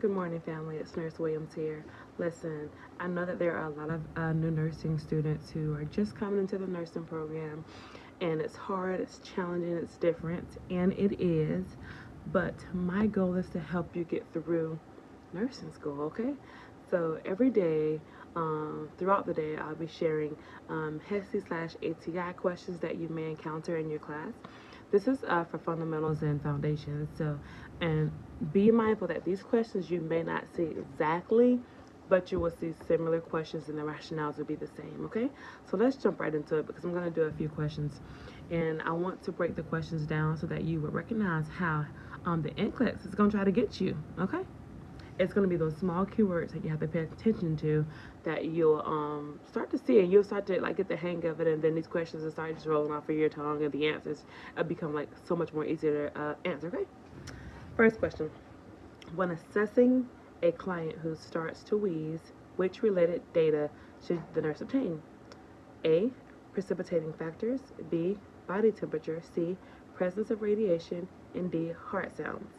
Good morning, family. It's Nurse Williams here. Listen, I know that there are a lot of new nursing students who are just coming into the nursing program, and it's hard, it's challenging, it's different, and it is. But my goal is to help you get through nursing school, okay? So every day, throughout the day, I'll be sharing HESI/ATI questions that you may encounter in your class. This is for fundamentals and foundations. So, and be mindful that these questions you may not see exactly, but you will see similar questions and the rationales will be the same, okay? So let's jump right into it because I'm going to do a few questions. And I want to break the questions down so that you will recognize how the NCLEX is going to try to get you, okay? It's going to be those small keywords that you have to pay attention to that you'll start to see, and you'll start to like get the hang of it, and then these questions will start just rolling off of your tongue, and the answers become like so much more easier to answer. Okay. First question: when assessing a client who starts to wheeze, which related data should the nurse obtain? A. Precipitating factors. B. Body temperature. C. Presence of radiation. And D. Heart sounds.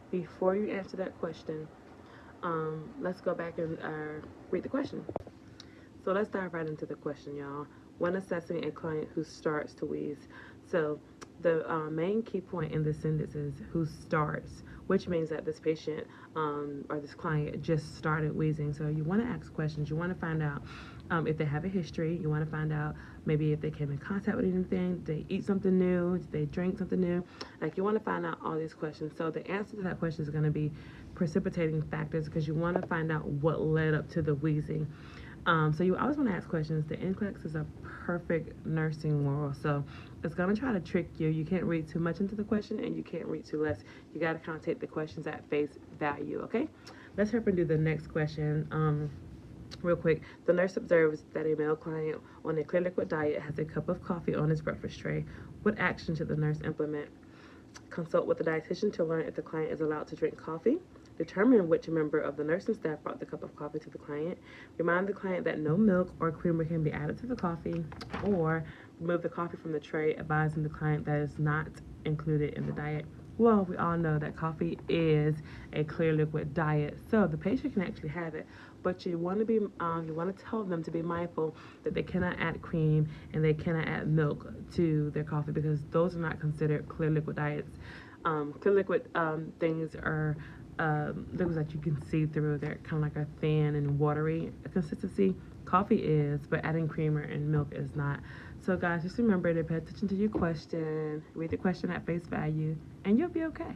Before you answer that question, let's go back and read the question. So let's dive right into the question, y'all. When assessing a client who starts to wheeze, so the main key point in this sentence is who starts, which means that this patient or this client just started wheezing. So you want to ask questions. You want to find out if they have a history. You want to find out maybe if they came in contact with anything. Did they eat something new? Did they drink something new? Like you want to find out all these questions. So the answer to that question is going to be precipitating factors because you want to find out what led up to the wheezing. So you always want to ask questions. The NCLEX is a perfect nursing world, so it's going to try to trick you. You can't read too much into the question, and you can't read too less. You got to kind of take the questions at face value, okay? Let's hurry and do the next question. Real quick, the nurse observes that a male client on a clear liquid diet has a cup of coffee on his breakfast tray. What action should the nurse implement? Consult with the dietitian to learn if the client is allowed to drink coffee. Determine which member of the nursing staff brought the cup of coffee to the client. Remind the client that no milk or creamer can be added to the coffee, or remove the coffee from the tray, advising the client that is not included in the diet. Well, we all know that coffee is a clear liquid diet, so the patient can actually have it. But you want to tell them to be mindful that they cannot add cream and they cannot add milk to their coffee because those are not considered clear liquid diets. Clear liquid things are liquids that you can see through. They're kind of like a thin and watery consistency. Coffee is, but adding creamer and milk is not. So guys, just remember to pay attention to your question, read the question at face value, and you'll be okay.